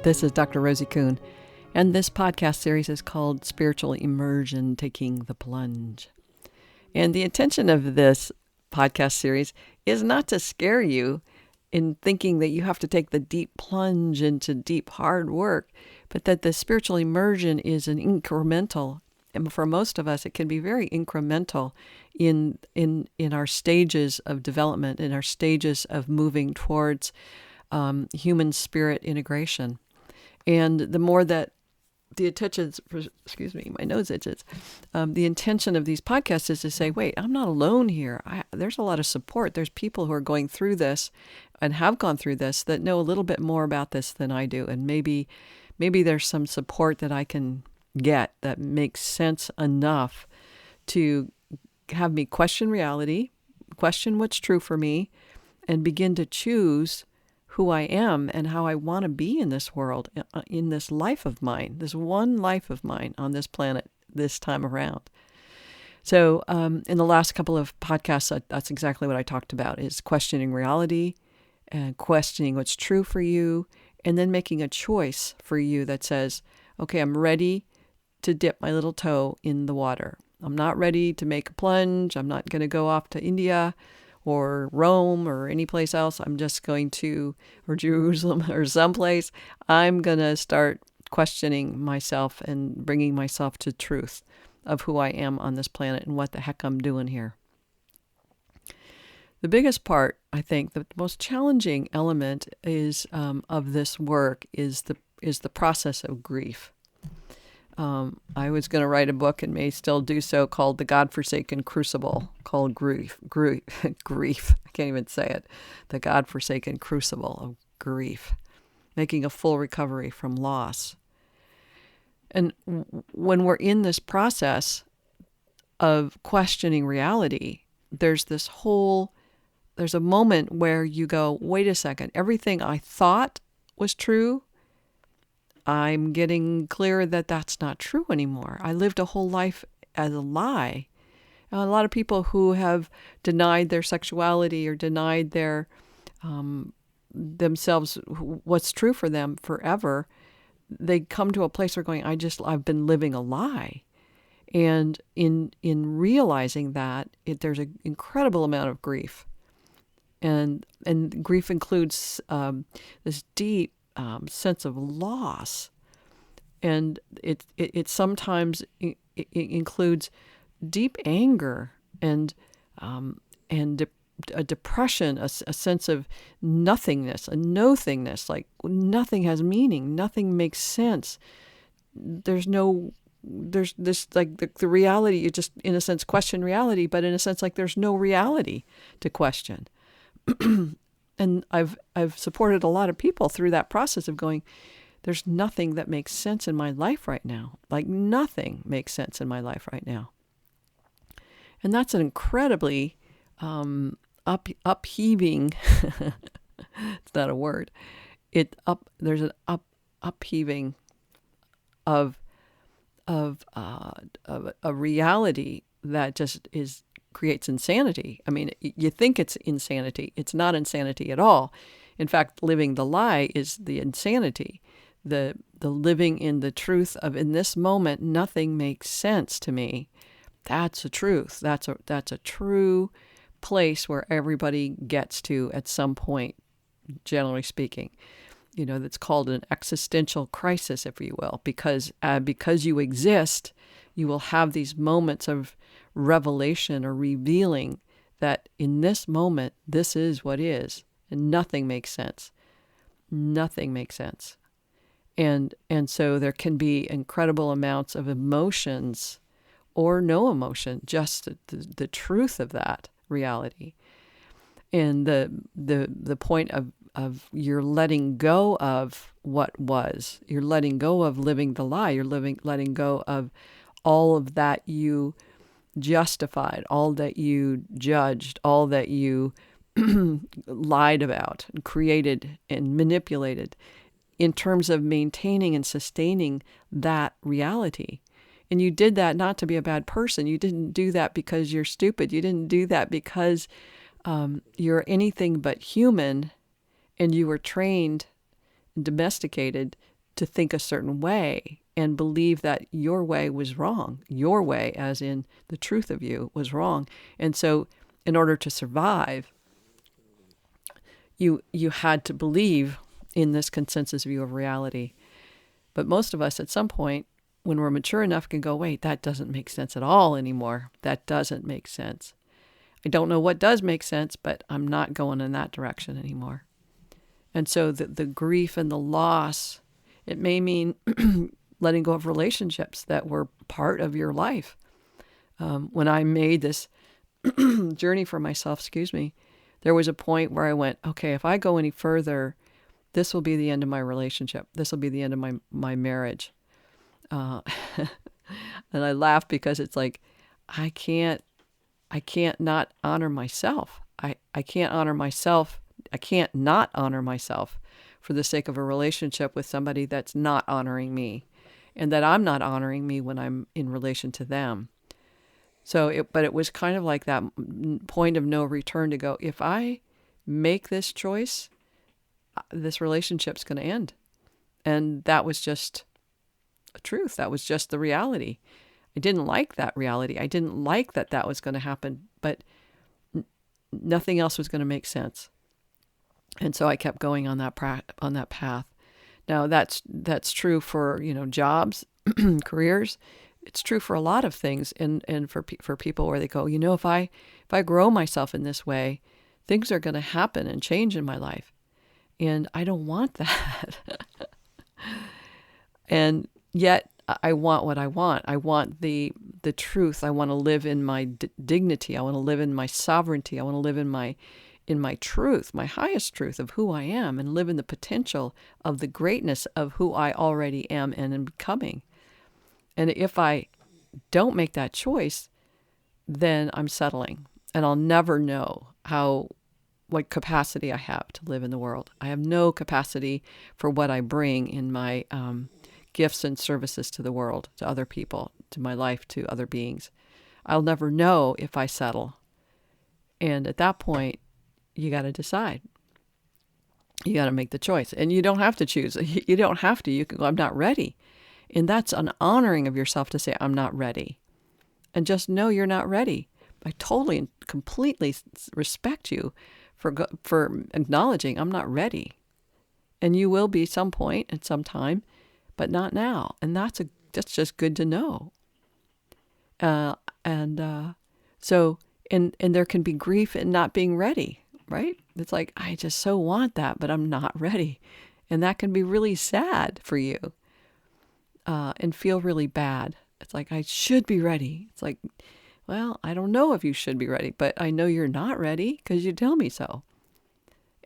This is Dr. Rosie Kuhn, and this podcast series is called Spiritual Immersion, Taking the Plunge. And the intention of this podcast series is not to scare you in thinking that you have to take the deep plunge into deep, hard work, but that the spiritual immersion is an incremental, and for most of us, it can be very incremental in our stages of development, in our stages of moving towards human spirit integration. And the more that the intentions, my nose itches. The intention of these podcasts is to say, wait, I'm not alone here. There's a lot of support. There's people who are going through this and have gone through this that know a little bit more about this than I do. And maybe there's some support that I can get that makes sense enough to have me question reality, question what's true for me, and begin to choose who I am and how I want to be in this world, in this life of mine, this one life of mine on this planet this time around. So in the last couple of podcasts, that's exactly what I talked about, is questioning reality and questioning what's true for you, and then making a choice for you that says, okay, I'm ready to dip my little toe in the water. I'm not ready to make a plunge. I'm not going to go off to India or Rome or any place else. I'm just going to, or Jerusalem or someplace. I'm going to start questioning myself and bringing myself to truth of who I am on this planet and what the heck I'm doing here. The biggest part, I think, the most challenging element is of this work is the process of grief. I was going to write a book and may still do so called The God-Forsaken Crucible, called grief. I can't even say it. The God-Forsaken Crucible of grief, making a full recovery from loss. And when we're in this process of questioning reality, there's a moment where you go, wait a second, everything I thought was true, I'm getting clear that that's not true anymore. I lived a whole life as a lie. A lot of people who have denied their sexuality or denied their themselves, what's true for them forever, they come to a place where going, I've been living a lie. And in realizing that, there's an incredible amount of grief. And grief includes this deep sense of loss, and it sometimes includes deep anger and a depression, a sense of nothingness, a nothingness, like nothing has meaning, nothing makes sense. There's this, like the reality, you just in a sense question reality, but in a sense like there's no reality to question. And I've supported a lot of people through that process of going, there's nothing that makes sense in my life right now. Like nothing makes sense in my life right now. And that's an incredibly upheaving, it's not a word. There's an upheaving of a reality that just creates insanity. I mean, you think it's insanity. It's not insanity at all. In fact, living the lie is the insanity. The living in the truth of, in this moment, nothing makes sense to me. That's a truth. That's a true place where everybody gets to at some point, generally speaking. That's called an existential crisis, if you will, because you exist, you will have these moments of revelation or revealing that in this moment, this is what is, and nothing makes sense. Nothing makes sense. And so there can be incredible amounts of emotions or no emotion, just the truth of that reality. And the point of you're letting go of what was. You're letting go of living the lie. You're letting go of all of that you justified, all that you judged, all that you lied about and created and manipulated in terms of maintaining and sustaining that reality. And you did that not to be a bad person. You didn't do that because you're stupid. You didn't do that because you're anything but human, and you were trained and domesticated to think a certain way and believe that your way was wrong. Your way, as in the truth of you, was wrong. And so in order to survive, you had to believe in this consensus view of reality. But most of us at some point, when we're mature enough, can go, wait, that doesn't make sense at all anymore. That doesn't make sense. I don't know what does make sense, but I'm not going in that direction anymore. And so the grief and the loss, it may mean letting go of relationships that were part of your life. When I made this journey for myself, there was a point where I went, okay, if I go any further, this will be the end of my relationship. This will be the end of my marriage. And I laugh because it's like, I can't not honor myself. I can't honor myself. I can't not honor myself for the sake of a relationship with somebody that's not honoring me, and that I'm not honoring me when I'm in relation to them. But it was kind of like that point of no return to go, if I make this choice, this relationship's going to end. And that was just a truth. That was just the reality. I didn't like that reality. I didn't like that was going to happen, but nothing else was going to make sense. And so I kept going on that path. Now that's true for, jobs, careers. It's true for a lot of things, and for people where they go, if I grow myself in this way, things are going to happen and change in my life, and I don't want that. And yet I want what I want. I want the truth. I want to live in my dignity. I want to live in my sovereignty. I want to live in my truth, my highest truth of who I am, and live in the potential of the greatness of who I already am and am becoming. And if I don't make that choice, then I'm settling, and I'll never know what capacity I have to live in the world. I have no capacity for what I bring in my gifts and services to the world, to other people, to my life, to other beings. I'll never know if I settle. And at that point, you got to decide. You got to make the choice. And you don't have to choose. You don't have to. You can go, I'm not ready. And that's an honoring of yourself to say, I'm not ready. And just know you're not ready. I totally and completely respect you for acknowledging I'm not ready. And you will be some point at some time, but not now. And that's just good to know. So there can be grief in not being ready, right? It's like, I just so want that, but I'm not ready. And that can be really sad for you, and feel really bad. It's like, I should be ready. It's like, well, I don't know if you should be ready, but I know you're not ready because you tell me so.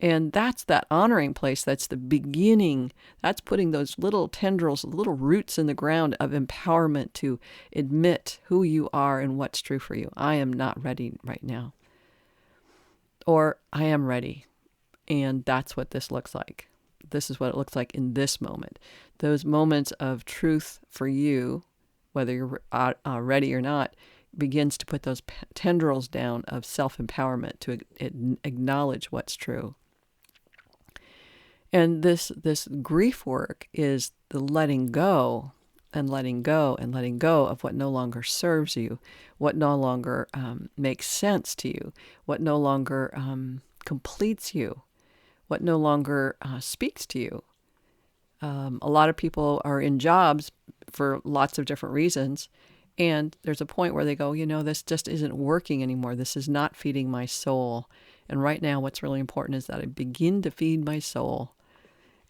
And that's that honoring place. That's the beginning. That's putting those little tendrils, little roots in the ground of empowerment to admit who you are and what's true for you. I am not ready right now. Or I am ready. And that's what this looks like. This is what it looks like in this moment. Those moments of truth for you, whether you're ready or not, begins to put those tendrils down of self-empowerment to acknowledge what's true. And this grief work is the letting go and letting go and letting go of what no longer serves you, what no longer makes sense to you, what no longer completes you, what no longer speaks to you. A lot of people are in jobs for lots of different reasons, and there's a point where they go, this just isn't working anymore. This is not feeding my soul. And right now, what's really important is that I begin to feed my soul.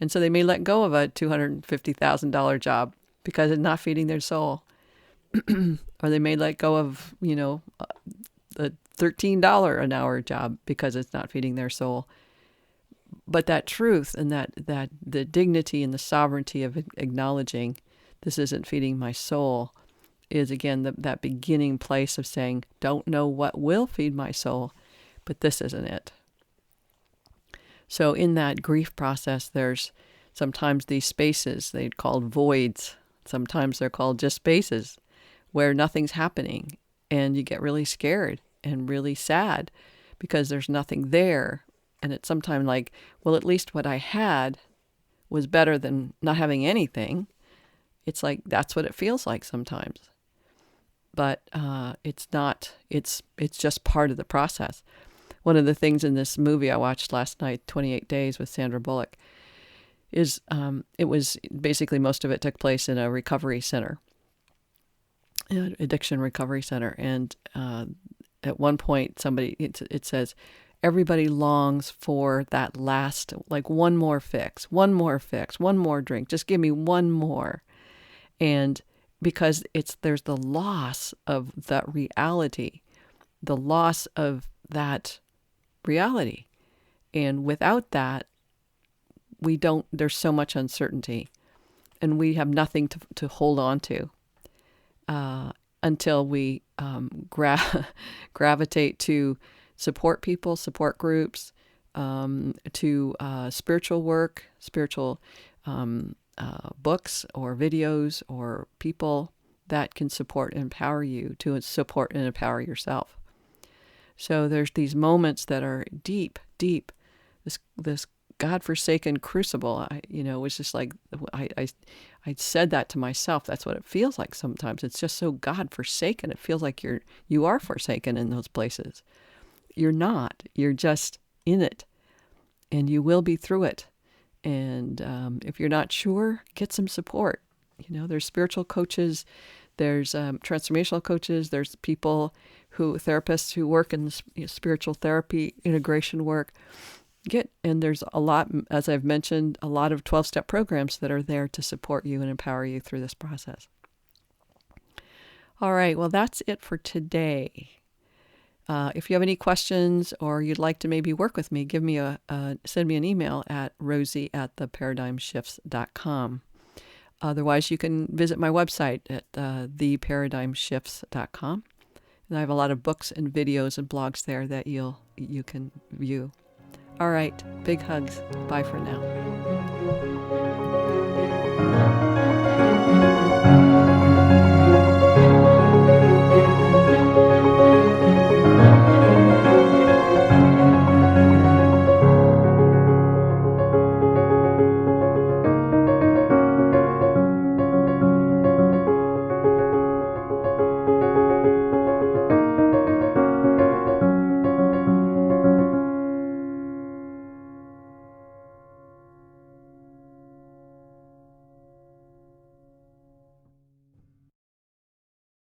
And so they may let go of a $250,000 job because it's not feeding their soul. Or they may let go of, a $13 an hour job because it's not feeding their soul. But that truth and that the dignity and the sovereignty of acknowledging this isn't feeding my soul is, again, that beginning place of saying, don't know what will feed my soul, but this isn't it. So in that grief process, there's sometimes these spaces they're called voids. Sometimes they're called just spaces where nothing's happening, and you get really scared and really sad because there's nothing there. And it's sometimes like, well, at least what I had was better than not having anything. It's like, that's what it feels like sometimes. But it's not, it's just part of the process. One of the things in this movie I watched last night, 28 Days with Sandra Bullock, is it was basically, most of it took place in a recovery center, an addiction recovery center. And at one point, it says, everybody longs for that last, like, one more fix, one more drink. Just give me one more. And because there's the loss of that reality, the loss of that reality. And without that, there's so much uncertainty, and we have nothing to hold on to until we gravitate to support people, support groups, to spiritual work, spiritual books or videos or people that can support and empower you to support and empower yourself. So there's these moments that are deep, deep. This God-forsaken crucible. It was just like, I said that to myself. That's what it feels like sometimes. It's just so God-forsaken. It feels like you are forsaken in those places. You're not. You're just in it, and you will be through it. And if you're not sure, get some support. There's spiritual coaches, there's transformational coaches, there's therapists who work in spiritual therapy, integration work. And there's a lot, as I've mentioned, a lot of 12-step programs that are there to support you and empower you through this process. All right, well, that's it for today. If you have any questions or you'd like to maybe work with me, send me an email at rosie@theparadigmshifts.com. Otherwise, you can visit my website at theparadigmshifts.com. And I have a lot of books and videos and blogs there that you can view. All right, big hugs. Bye for now.